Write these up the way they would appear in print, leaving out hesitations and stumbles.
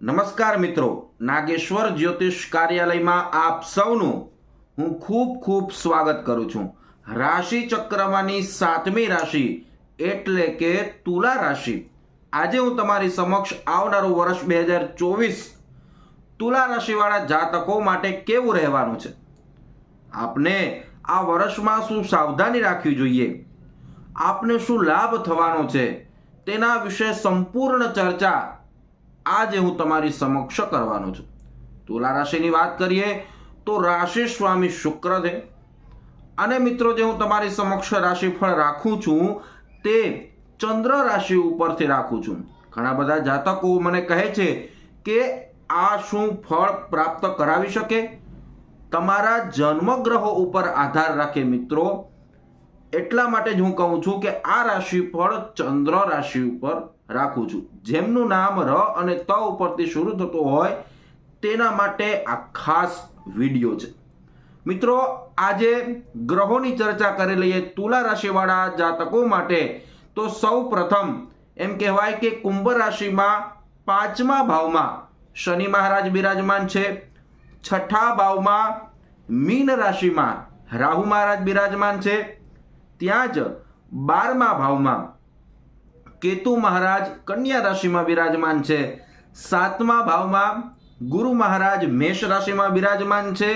નમસ્કાર મિત્રો, નાગેશ્વર જ્યોતિષ કાર્યાલયમાં આપ સૌનું હું ખૂબ ખૂબ સ્વાગત કરું છું। રાશિ ચક્રમાંની 7મી રાશિ એટલે કે તુલા રાશિ। આજે હું તમારી સમક્ષ આવનારું વર્ષ 2024 તુલા રાશિવાળા જાતકો માટે કેવું રહેવાનું છે, આપને આ વર્ષમાં શું સાવધાની રાખવી જોઈએ, આપને શું લાભ થવાનો છે, તેના વિશે સંપૂર્ણ ચર્ચા આજે હું તમારી સમક્ષ કરવાનો છું। તુલા રાશિની વાત કરીએ તો રાશિ સ્વામી શુક્ર છે અને મિત્રો જે હું તમારી સમક્ષ રાશિફળ રાખું છું તે ચંદ્ર રાશિ ઉપરથી રાખું છું। ઘણા બધા જાતકો મને કહે છે કે આ શું ફળ પ્રાપ્ત કરાવી શકે, તમારા જન્મગ્રહો ઉપર આધાર રાખે મિત્રો। એટલા માટે જ હું કહું છું કે આ રાશિફળ ચંદ્ર રાશિ ઉપર રાખું છું। જેમનું નામ ર અને ત ઉપરથી શરૂ થતું હોય તેના માટે આ ખાસ વિડીયો છે। મિત્રો આજે ગ્રહોની ચર્ચા કરી લઈએ તુલા રાશિવાળા જાતકો માટે। તો સૌ પ્રથમ એમ કહેવાય કે કુંભ રાશિમાં 5મા ભાવમાં શનિ મહારાજ બિરાજમાન છે, 6ઠા ભાવમાં મીન રાશિમાં રાહુ મહારાજ બિરાજમાન છે, ત્યાં જ 12મા ભાવમાં કેતુ મહારાજ કન્યા રાશિમાં બિરાજમાન છે, 7મા ભાવમાં ગુરુ મહારાજ મેષ રાશિમાં બિરાજમાન છે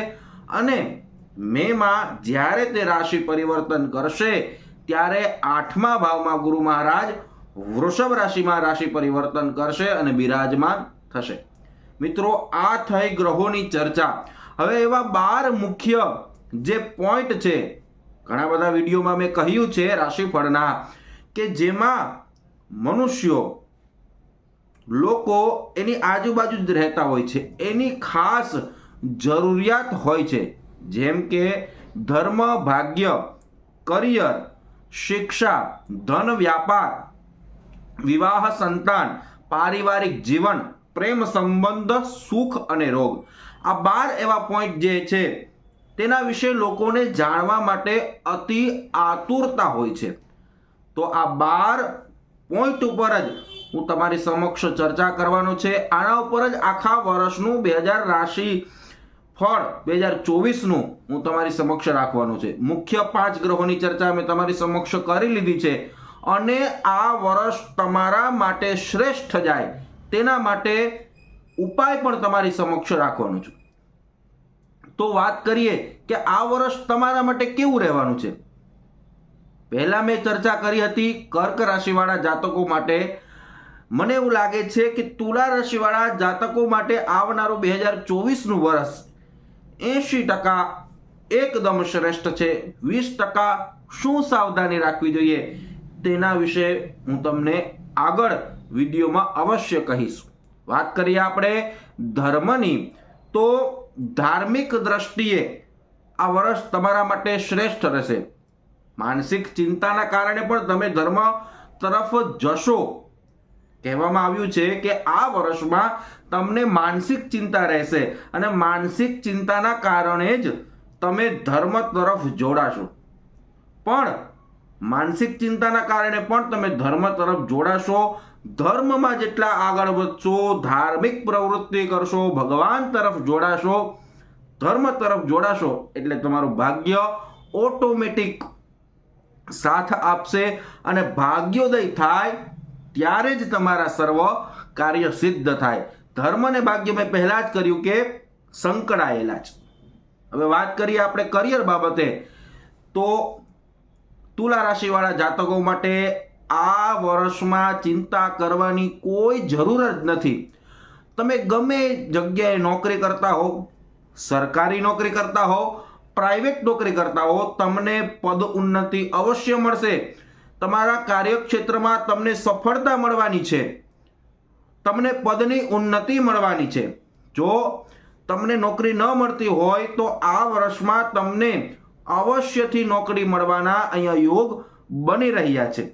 અને મેમાં જ્યારે તે રાશિ પરિવર્તન કરશે ત્યારે 8મા ભાવમાં ગુરુ મહારાજ વૃષભ રાશિમાં રાશિ પરિવર્તન કરશે અને બિરાજમાન થશે। મિત્રો આ થઈ ગ્રહોની ચર્ચા। હવે એવા 12 મુખ્ય જે પોઈન્ટ છે, ઘણા બધા વિડીયોમાં મેં કહ્યું છે રાશિફળના, કે જેમાં મનુષ્યો લોકો એની આજુબાજુ જ રહેતા હોય છે, એની ખાસ જરૂરિયાત હોય છે, જેમ કે ધર્મ, ભાગ્ય, કરિયર, શિક્ષા, ધન, વ્યાપાર, વિવાહ, સંતાન, પારિવારિક જીવન, પ્રેમ સંબંધ, સુખ અને રોગ। આ 12 એવા પોઈન્ટ જે છે તેના વિશે લોકોને જાણવા માટે અતિ આતુરતા હોય છે। તો આ 12 પોઈન્ટ ઉપર જ હું તમારી સમક્ષ ચર્ચા કરવાનો છે। આના ઉપર જ આખા વર્ષનું 2000 રાશિ ફળ 2024નું હું તમારી સમક્ષ રાખવાનું છે। મુખ્ય 5 ગ્રહોની ચર્ચા મેં તમારી સમક્ષ કરી લીધી છે અને આ વર્ષ તમારા માટે શ્રેષ્ઠ જાય તેના માટે ઉપાય પણ તમારી સમક્ષ રાખવાનું છું। તો વાત કરીએ કે આ વર્ષ તમારા માટે કેવું રહેવાનું છે। પહેલા મેં ચર્ચા કરી હતી કર્ક રાશિવાળા જાતકો માટે। મને એવું લાગે છે કે તુલા રાશિવાળા જાતકો માટે આવનારું 2024નું વર્ષ 80% એકદમ શ્રેષ્ઠ છે। 20% શું સાવધાની રાખવી જોઈએ તેના વિશે હું તમને આગળ વિડીયોમાં અવશ્ય કહીશ। વાત કરીએ આપણે ધર્મની, તો ધાર્મિક દ્રષ્ટિએ આ વર્ષ તમારા માટે શ્રેષ્ઠ રહેશે। માનસિક ચિંતાના કારણે પણ તમે ધર્મ તરફ જશો। કહેવામાં આવ્યું છે કે આ વર્ષમાં તમને માનસિક ચિંતા રહેશે અને માનસિક ચિંતાના કારણે જ તમે ધર્મ તરફ જોડાશો। પણ માનસિક ચિંતાના કારણે પણ તમે ધર્મ તરફ જોડાશો। ધર્મમાં જેટલા આગળ વધશો, ધાર્મિક પ્રવૃત્તિ કરશો, ભગવાન તરફ જોડાશો, ધર્મ તરફ જોડાશો એટલે તમારું ભાગ્ય ઓટોમેટિક સાથ આપશે અને ભાગ્યોદય થાય ત્યારે જ તમારા સર્વ કાર્ય સિદ્ધ થાય। ધર્મ અને ભાગ્ય મેં પહેલા જ કર્યું કે સંકળાયેલા છે। હવે વાત કરીએ આપણે કરિયર બાબતે, તો તુલા રાશિવાળા જાતકો માટે આ વર્ષમાં ચિંતા કરવાની કોઈ જરૂર જ નથી। તમે ગમે જગ્યાએ નોકરી કરતા હો, સરકારી નોકરી કરતા હો, પ્રાઇવેટ નોકરી કરતા હો, તમને પદ ઉન્નતિ અવશ્ય મળશે। તમારા કાર્યક્ષેત્રમાં તમને સફળતા મળવાની છે, તમને પદની ઉન્નતિ મળવાની છે। જો તમને નોકરી ન મળતી હોય તો આ વર્ષમાં તમને અવશ્યથી નોકરી મળવાના અહીંયા યોગ બની રહ્યા છે।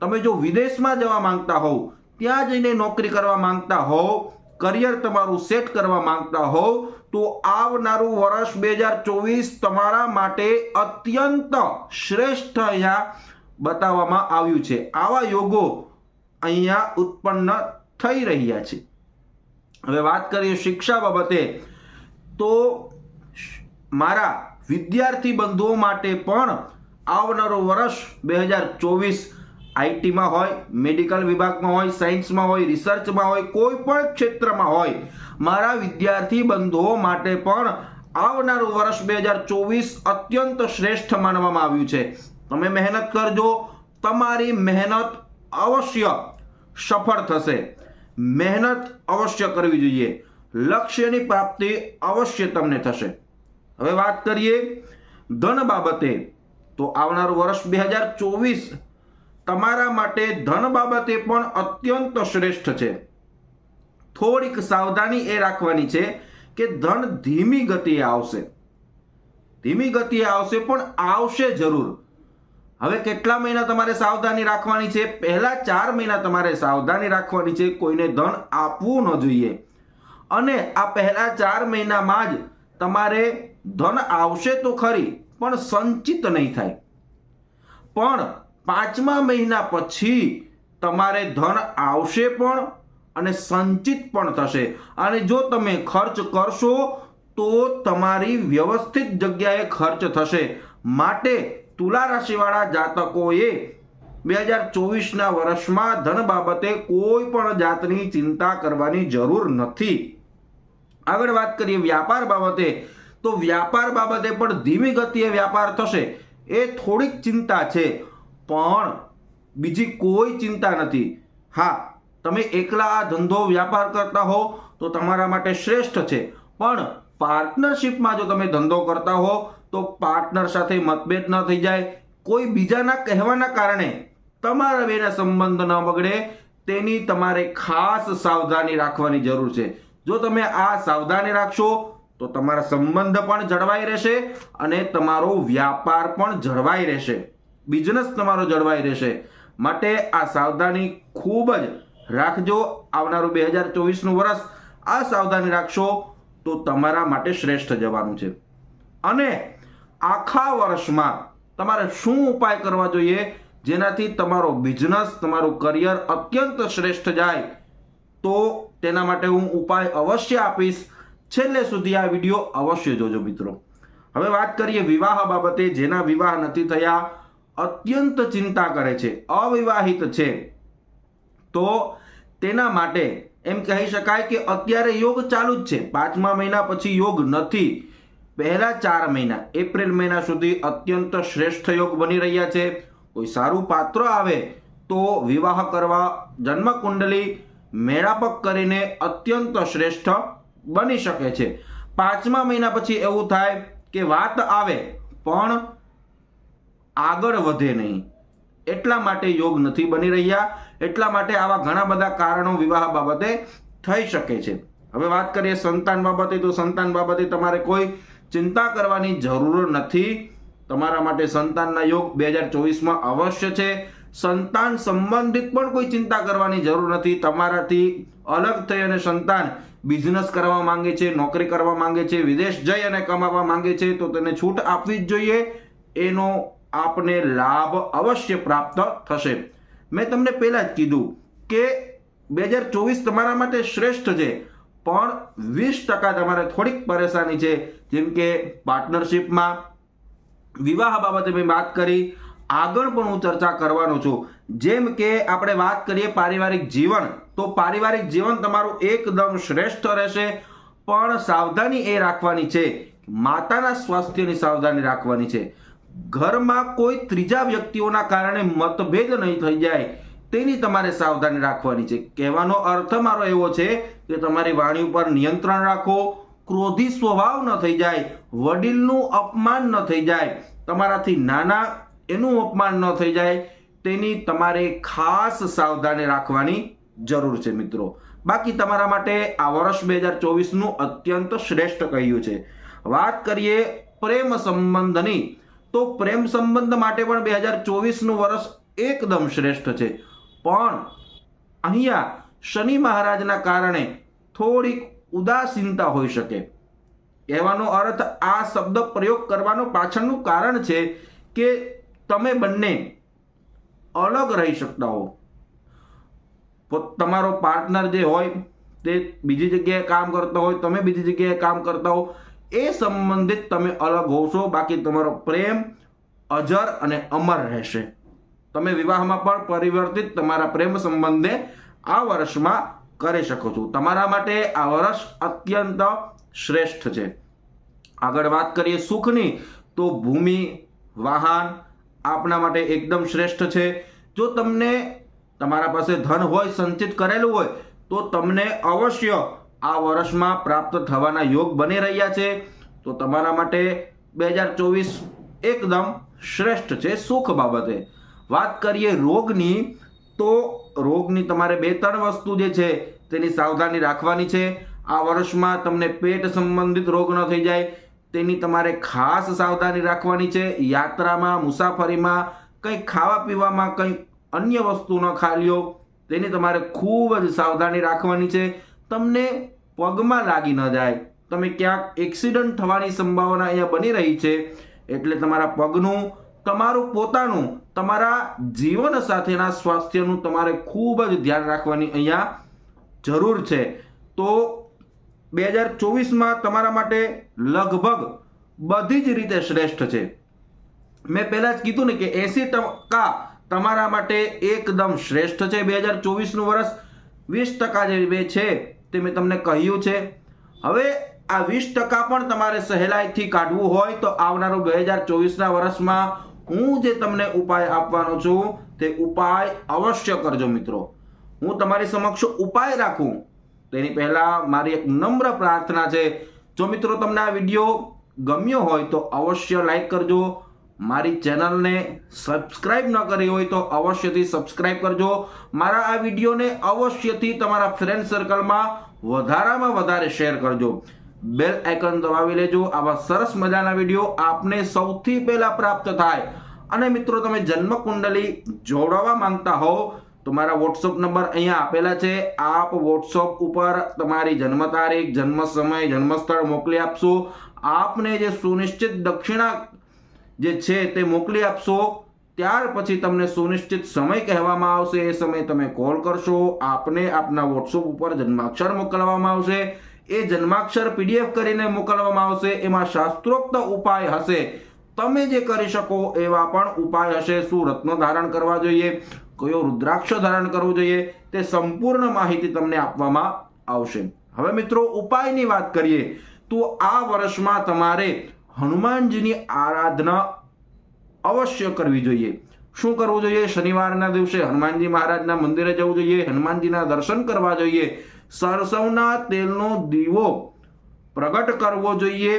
તમે જો વિદેશમાં જવા માંગતા હોવ, ત્યાં જઈને નોકરી કરવા માંગતા હોવ, કરિયર તમારું સેટ કરવા માંગતા હોવ, તો આવનારું વર્ષ 2024 તમારા માટે અત્યંત શ્રેષ્ઠ અહીંયા બતાવવામાં આવ્યું છે। આવા યોગો અહીંયા ઉત્પન્ન થઈ રહ્યા છે। હવે વાત કરીએ શિક્ષા બાબતે, તો મારા વિદ્યાર્થી બંધુઓ માટે પણ આવનારું વર્ષ 2024 આઈટીમાં હોય, મેડિકલ વિભાગમાં હોય, સાયન્સમાં હોય, રિસર્ચમાં હોય, કોઈ પણ ક્ષેત્રમાં હોય, મારા વિદ્યાર્થી બંધુઓ માટે પણ આવનારું વર્ષ 2024 અત્યંત શ્રેષ્ઠ માનવામાં આવ્યું છે. તમે મહેનત કરજો, તમારી મહેનત અવશ્ય સફળ થશે. મહેનત અવશ્ય કરવી જોઈએ, લક્ષ્યની પ્રાપ્તિ અવશ્ય તમને થશે. હવે વાત કરીએ ધન બાબતે, તો આવનારું વર્ષ 2024 તમારા માટે ધન બાબતે પણ અત્યંત શ્રેષ્ઠ છે. થોડીક સાવધાની એ રાખવાની છે કે ધન ધીમી ગતિએ આવશે, ધીમી ગતિએ આવશે પણ આવશે જરૂર. હવે કેટલા મહિના તમારે સાવધાની રાખવાની છે? પહેલા 4 મહિના તમારે સાવધાની રાખવાની છે, કોઈને ધન આપવું ન જોઈએ. અને આ પહેલા 4 મહિનામાં જ તમારે ધન આવશે તો ખરી, પણ સંચિત નહીં થાય. પણ 5મા મહિના પછી તમારે ધન આવશે પણ અને સંચિત પણ થશે. અને જો તમે ખર્ચ કરશો તો તમારી વ્યવસ્થિત જગ્યાએ ખર્ચ થશે. માટે તુલા રાશિવાળા જાતકોએ 2024ના વર્ષમાં ધન બાબતે કોઈ પણ જાતની ચિંતા કરવાની જરૂર નથી. આગળ વાત કરીએ વ્યાપાર બાબતે, તો વ્યાપાર બાબતે પણ ધીમી ગતિએ વ્યાપાર થશે. એ થોડીક ચિંતા છે, પણ બીજી કોઈ ચિંતા નથી. હા, તમે એકલા આ ધંધો વ્યાપાર કરતા હો તો તમારા માટે શ્રેષ્ઠ છે, પણ પાર્ટનરશિપમાં જો તમે ધંધો કરતા હો તો પાર્ટનર સાથે મતભેદ ન થઈ જાય, કોઈ બીજાના કહેવાના કારણે તમારા બેના સંબંધ ન બગડે, તેની તમારે ખાસ સાવધાની રાખવાની જરૂર છે. જો તમે આ સાવધાની રાખશો તો તમારા સંબંધ પણ જળવાઈ રહેશે અને તમારો વ્યાપાર પણ જળવાઈ રહેશે, બિઝનેસ તમારો જળવાઈ રહેશે. માટે આ સાવધાની ખૂબ જ રાખજો. આવનારું 2024નું વર્ષ આ સાવધાની રાખશો તો તમારા માટે શ્રેષ્ઠ જવાનું છે. અને આખા વર્ષમાં તમારે શું ઉપાય કરવા જોઈએ જેનાથી તમારો બિઝનેસ, તમારું કરિયર અત્યંત શ્રેષ્ઠ જાય, તો તેના માટે હું ઉપાય અવશ્ય આપીશ. છેલ્લે સુધી આ વિડીયો અવશ્ય જોજો મિત્રો. હવે વાત કરીએ વિવાહ બાબતે. જેના વિવાહ નથી થયા, અત્યંત ચિંતા કરે છે, અવિવાહિત છે, તો તેના માટે એમ કહી શકાય કે અત્યારે યોગ ચાલુ જ છે. 5મા મહિના પછી યોગ નથી. પહેલા 4 મહિના એપ્રિલ મહિના સુધી અત્યંત શ્રેષ્ઠ યોગ બની રહ્યા છે. કોઈ સારું પાત્ર આવે તો વિવાહ કરવા જન્મ કુંડલી મેળાપક કરીને અત્યંત શ્રેષ્ઠ બની શકે છે. 5મા મહિના પછી એવું થાય કે વાત આવે પણ આગળ વધે નહીં, એટલા માટે યોગ નથી બની રહ્યા. એટલા માટે આવા ઘણા બધા કારણો વિવાહ બાબતે થઈ શકે છે. હવે વાત કરીએ સંતાન બાબતે, તો સંતાન બાબતે તમારે કોઈ ચિંતા કરવાની જરૂર નથી. તમારા માટે સંતાનના યોગ 2024માં અવશ્ય છે. સંતાન સંબંધિત પણ કોઈ ચિંતા કરવાની જરૂર નથી. તમારાથી અલગ થઈ અને સંતાન બિઝનેસ કરવા માંગે છે, નોકરી કરવા માંગે છે, વિદેશ જઈ અને કમાવા માંગે છે, તો તેને છૂટ આપવી જ જોઈએ. એનો આપને લાભ અવશ્ય પ્રાપ્ત થશે. મેં તમને પહેલા જ કીધું કે 2024 તમારા માટે શ્રેષ્ઠ છે, પણ 20% તમારે થોડીક પરેશાની છે. જેમ કે પાર્ટનરશિપમાં, વિવાહ બાબતે મેં વાત કરી, આગળ પણ હું ચર્ચા કરવાનો છું. જેમ કે આપણે વાત કરીએ પારિવારિક જીવન, તો પારિવારિક જીવન તમારું એકદમ શ્રેષ્ઠ રહેશે, પણ સાવધાની એ રાખવાની છે, માતાના સ્વાસ્થ્યની સાવધાની રાખવાની છે. ઘરમાં કોઈ ત્રીજા વ્યક્તિઓના કારણે મતભેદ નહીં થઈ જાય, તેની તમારે સાવધાની રાખવાની છે. કહેવાનો અર્થ મારો એવો છે કે તમારી વાણી ઉપર નિયંત્રણ રાખો, ક્રોધી સ્વભાવ ન થઈ જાય, વડીલનું અપમાન ન થઈ જાય, તમારાથી નાના એનું અપમાન ન થઈ જાય, તેની તમારે ખાસ સાવધાની રાખવાની જરૂર છે મિત્રો. બાકી તમારા માટે આ વર્ષ 2024નું અત્યંત શ્રેષ્ઠ કહ્યું છે. વાત કરીએ પ્રેમ સંબંધની, તો પ્રેમ સંબંધ માટે પણ 2024નું વર્ષ એકદમ શ્રેષ્ઠ છે. પણ અહીંયા શનિ મહારાજના કારણે થોડીક ઉદાસીનતા હોઈ શકે. કહેવાનો અર્થ, આ શબ્દ પ્રયોગ કરવાનો પાછળનું કારણ છે કે તમે બંને અલગ રહી શકતા હો. તમારો પાર્ટનર જે હોય તે બીજી જગ્યાએ કામ કરતા હોય, તમે બીજી જગ્યાએ કામ કરતા હો, એ સંબંધિત તમે અલગ હોશો. બાકી તમારો પ્રેમ અજર અને અમર રહેશે. તમે વિવાહમાં પણ પરિવર્તિત તમારા પ્રેમ સંબંધને આ વર્ષમાં કરી શકો છો. તમારા માટે આ વર્ષ અત્યંત શ્રેષ્ઠ છે. આગળ વાત કરીએ સુખની, તો ભૂમિ, વાહન આપના માટે એકદમ શ્રેષ્ઠ છે. જો તમને તમારા પાસે ધન હોય, સંચિત કરેલું હોય, તો તમને અવશ્ય આ વર્ષમાં પ્રાપ્ત થવાના યોગ બની રહ્યા છે. તો તમારા માટે 2024 એકદમ શ્રેષ્ઠ છે. સુખ બાબતે વાત કરીએ રોગની, તો રોગની તમારે 2-3 વસ્તુ જે છે તેની સાવધાની રાખવાની છે. આ વર્ષમાં તમને પેટ સંબંધિત રોગ ન થઈ જાય તેની તમારે ખાસ સાવધાની રાખવાની છે. યાત્રામાં, મુસાફરીમાં, કંઈ ખાવા પીવામાં કંઈ અન્ય વસ્તુ ન ખાલ્યો તેની તમારે ખૂબ જ સાવધાની રાખવાની છે. તમને પગમાં લાગી ન જાય, તમે ક્યાંક એક્સિડન્ટ થવાની સંભાવના અહીંયા બની રહી છે. એટલે તમારા પગનું, તમારું પોતાનું, તમારા જીવન સાથેના સ્વાસ્થ્યનું તમારે ખૂબ જ ધ્યાન રાખવાની અહીંયા જરૂર છે. તો 2024માં તમારા માટે લગભગ બધી જ રીતે શ્રેષ્ઠ છે. મેં પહેલા જ કીધું ને કે 80% તમારા માટે એકદમ શ્રેષ્ઠ છે. 2024નું વર્ષ 20% જે છે તે મેં તમને કહ્યું છે. હવે આ 20% પણ તમારે સહેલાઈથી કાઢવું હોય તો આવનારું 2024ના વર્ષમાં હું જે તમને ઉપાય આપવાનો છું તે ઉપાય અવશ્ય કરજો મિત્રો. હું તમારી સમક્ષ ઉપાય રાખું તેની પહેલા મારી એક નમ્ર પ્રાર્થના છે. જો મિત્રો તમને આ વિડીયો ગમ્યો હોય તો અવશ્ય લાઈક કરજો. મારી ચેનલને સબસ્ક્રાઇબ ન કરી હોય તો અવશ્યથી સબસ્ક્રાઇબ કરજો. મારા આ વિડીયોને અવશ્યથી તમારા ફ્રેન્ડ સર્કલમાં વધારામાં વધારે શેર કરજો. બેલ આઇકન દબાવી લેજો. આવા સરસ મજાના વિડીયો આપને સૌથી પહેલા પ્રાપ્ત થાય. અને મિત્રો તમે જન્મ કુંડલી જોડાવા માંગતા હો તો મારા વોટ્સઅપ નંબર અહીંયા આપેલા છે. આપ વોટ્સઅપ ઉપર તમારી જન્મ તારીખ, જન્મ સમય, જન્મ સ્થળ મોકલી આપશો. આપને જે સુનિશ્ચિત દક્ષિણા જે છે તે મોકલી આપશો. ત્યાર પછી તમને સુનિશ્ચિત સમય કહેવામાં આવશે. એ સમયે તમે કોલ કરશો. આપને આપના વોટ્સઅપ ઉપર જન્માક્ષર મોકલવામાં આવશે. એ જન્માક્ષર PDF કરીને મોકલવામાં આવશે. એમાં શાસ્ત્રોક્ત ઉપાય હશે. તમે જે કરી શકો એવા પણ ઉપાય હશે. શું રત્નો ધારણ કરવા જોઈએ, કયો રુદ્રાક્ષ ધારણ કરવું જોઈએ, તે સંપૂર્ણ માહિતી તમને આપવામાં આવશે. હવે મિત્રો ઉપાયની વાત કરીએ તો આ વર્ષમાં તમારે હનુમાનજીની આરાધના અવશ્ય કરવી જોઈએ. શું કરવું જોઈએ? શનિવારના દિવસે હનુમાનજી મહારાજના મંદિરે જવું જોઈએ, હનુમાનજીના દર્શન કરવા જોઈએ, સરસવના તેલનો દીવો પ્રગટ કરવો જોઈએ,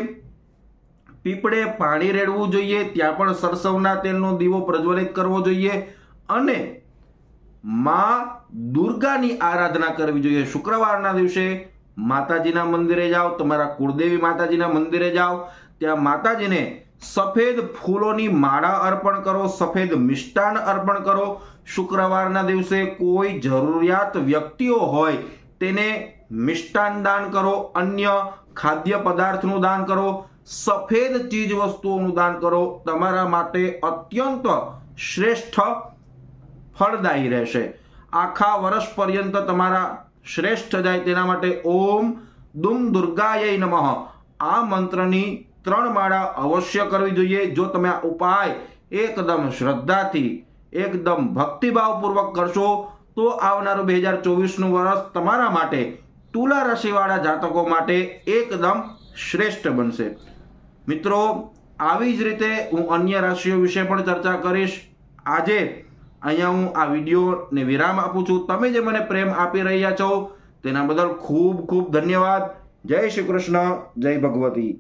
પીપળે પાણી રેડવું જોઈએ, ત્યાં પણ સરસવના તેલનો દીવો પ્રજ્વલિત કરવો જોઈએ, અને માં દુર્ગાની આરાધના કરવી જોઈએ. શુક્રવારના દિવસે માતાજીના મંદિરે જાઓ, તમારા કુળદેવી માતાજીના મંદિરે જાઓ, ત્યાં માતાજીને સફેદ ફૂલોની માળા અર્પણ કરો, સફેદ મિષ્ટાન અર્પણ કરો. શુક્રવારના દિવસે કોઈ જરૂરિયાત વ્યક્તિઓ હોય તેને મિષ્ટાન દાન કરો, અન્ય ખાદ્ય પદાર્થનું દાન કરો, સફેદ ચીજ વસ્તુઓનું દાન કરો. તમારા માટે અત્યંત શ્રેષ્ઠ ફળદાયી રહેશે. આખા વર્ષ પર્યંત તમારા શ્રેષ્ઠ જાય તેના માટે ઓમ દુમ દુર્ગાય નમઃ આ મંત્રની 3 માળા અવશ્ય કરવી જોઈએ. જો તમે આ ઉપાય એકદમ શ્રદ્ધાથી, એકદમ ભક્તિભાવપૂર્વક કરશો તો આવનારું 2024નું વર્ષ તમારા માટે, તુલા રાશિવાળા જાતકો માટે એકદમ શ્રેષ્ઠ બનશે. મિત્રો આવી જ રીતે હું અન્ય રાશિઓ વિશે પણ ચર્ચા કરીશ. આજે અહીંયા હું આ વિડીયોને વિરામ આપું છું. તમે જે મને પ્રેમ આપી રહ્યા છો તેના બદલ ખૂબ ખૂબ ધન્યવાદ. જય શ્રી કૃષ્ણ, જય ભગવતી.